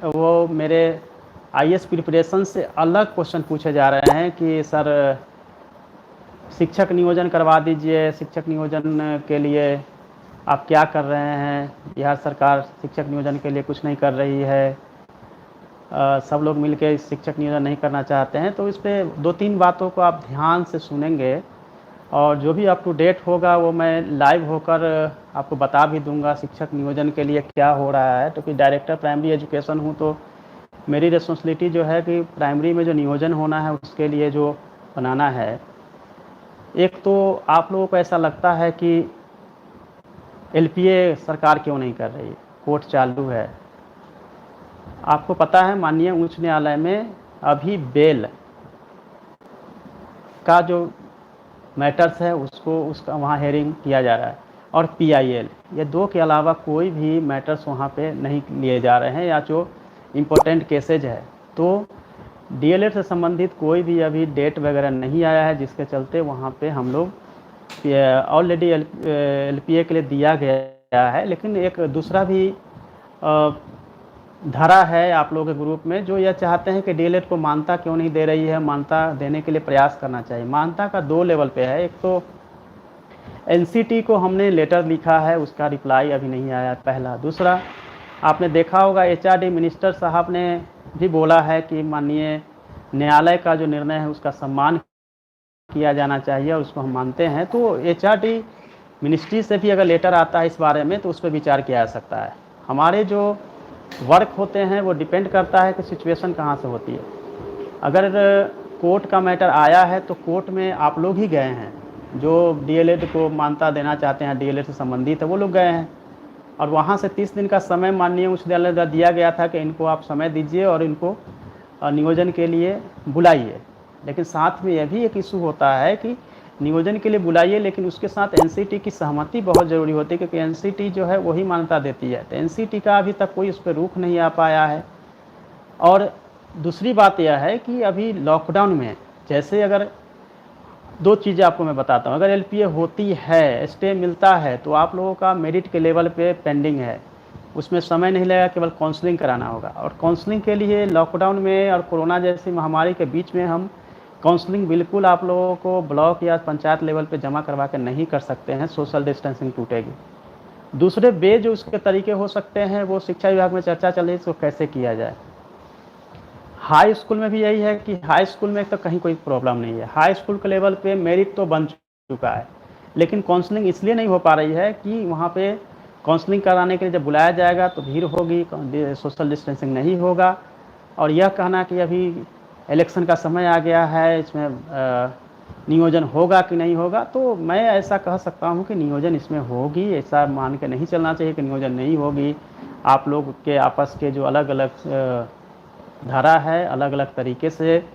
वो मेरे IAS preparation से अलग क्वेश्चन पूछे जा रहे हैं कि सर शिक्षक नियोजन करवा दीजिए, शिक्षक नियोजन के लिए आप क्या कर रहे हैं, बिहार सरकार शिक्षक नियोजन के लिए कुछ नहीं कर रही है, सब लोग मिलकर शिक्षक नियोजन नहीं करना चाहते हैं। तो इस पर 2-3 बातों को आप ध्यान से सुनेंगे और जो भी अप टू डेट होगा वो मैं लाइव होकर आपको बता भी दूंगा शिक्षक नियोजन के लिए क्या हो रहा है। क्योंकि डायरेक्टर प्राइमरी एजुकेशन हूँ तो मेरी रिस्पॉन्सिबिलिटी जो है कि प्राइमरी में जो नियोजन होना है उसके लिए जो बनाना है। एक तो आप लोगों को ऐसा लगता है कि एलपीए सरकार क्यों नहीं कर रही, कोर्ट चालू है। आपको पता है माननीय उच्च न्यायालय में अभी बेल का जो मैटर्स है उसका वहाँ हेयरिंग किया जा रहा है, और पीआईएल, ये 2 के अलावा कोई भी मैटर्स वहाँ पे नहीं लिए जा रहे हैं या जो इम्पोर्टेंट केसेज है। तो डीएलएड से संबंधित कोई भी अभी डेट वगैरह नहीं आया है, जिसके चलते वहाँ पे हम लोग ऑलरेडी एलपीए के लिए दिया गया है। लेकिन एक दूसरा भी धारा है आप लोगों के ग्रुप में जो यह चाहते हैं कि डीएलएड को मान्यता क्यों नहीं दे रही है, मान्यता देने के लिए प्रयास करना चाहिए। मान्यता का 2 लेवल पे है। एक तो एनसीटी को हमने लेटर लिखा है, उसका रिप्लाई अभी नहीं आया, पहला। दूसरा, आपने देखा होगा एचआरडी मिनिस्टर साहब ने भी बोला है कि माननीय न्यायालय का जो निर्णय है उसका सम्मान किया जाना चाहिए और उसको हम मानते हैं। तो एचआरडी मिनिस्ट्री से भी अगर लेटर आता है इस बारे में तो उस पर विचार किया जा सकता है। हमारे जो वर्क होते हैं वो डिपेंड करता है कि सिचुएशन कहाँ से होती है। अगर कोर्ट का मैटर आया है तो कोर्ट में आप लोग ही गए हैं, जो डीएलएड को मान्यता देना चाहते हैं, डीएलएड से संबंधित है, वो लोग गए हैं। और वहाँ से 30 दिन का समय माननीय उच्च न्यायालय द्वारा दिया गया था कि इनको आप समय दीजिए और इनको नियोजन के लिए बुलाइए। लेकिन साथ में यह भी एक इशू होता है कि नियोजन के लिए बुलाइए, लेकिन उसके साथ एनसीटी की सहमति बहुत ज़रूरी होती है, क्योंकि एनसीटी जो है वही मान्यता देती है। तो एनसीटी का अभी तक कोई उस पर रुख नहीं आ पाया है। और दूसरी बात यह है कि अभी लॉकडाउन में जैसे अगर 2 चीज़ें आपको मैं बताता हूँ, अगर एलपीए होती है, स्टे मिलता है, तो आप लोगों का मेरिट के लेवल पे पेंडिंग है, उसमें समय नहीं लगेगा, केवल काउंसलिंग कराना होगा। और काउंसलिंग के लिए लॉकडाउन में और कोरोना जैसी महामारी के बीच में हम काउंसलिंग बिल्कुल आप लोगों को ब्लॉक या पंचायत लेवल पे जमा करवा के नहीं कर सकते हैं, सोशल डिस्टेंसिंग टूटेगी। दूसरे वे जो उसके तरीके हो सकते हैं वो शिक्षा विभाग में चर्चा चल रही है, इसको कैसे किया जाए। हाई स्कूल में भी यही है कि हाई स्कूल में तो कहीं कोई प्रॉब्लम नहीं है, हाई स्कूल के लेवल पे मेरिट तो बन चुका है, लेकिन काउंसलिंग इसलिए नहीं हो पा रही है कि वहाँ पे काउंसलिंग कराने के लिए जब बुलाया जाएगा तो भीड़ होगी, सोशल डिस्टेंसिंग नहीं होगा। और यह कहना कि अभी इलेक्शन का समय आ गया है, इसमें नियोजन होगा कि नहीं होगा, तो मैं ऐसा कह सकता हूँ कि नियोजन इसमें होगी। ऐसा मान के नहीं चलना चाहिए कि नियोजन नहीं होगी। आप लोग के आपस के जो अलग अलग धारा है, अलग अलग तरीके से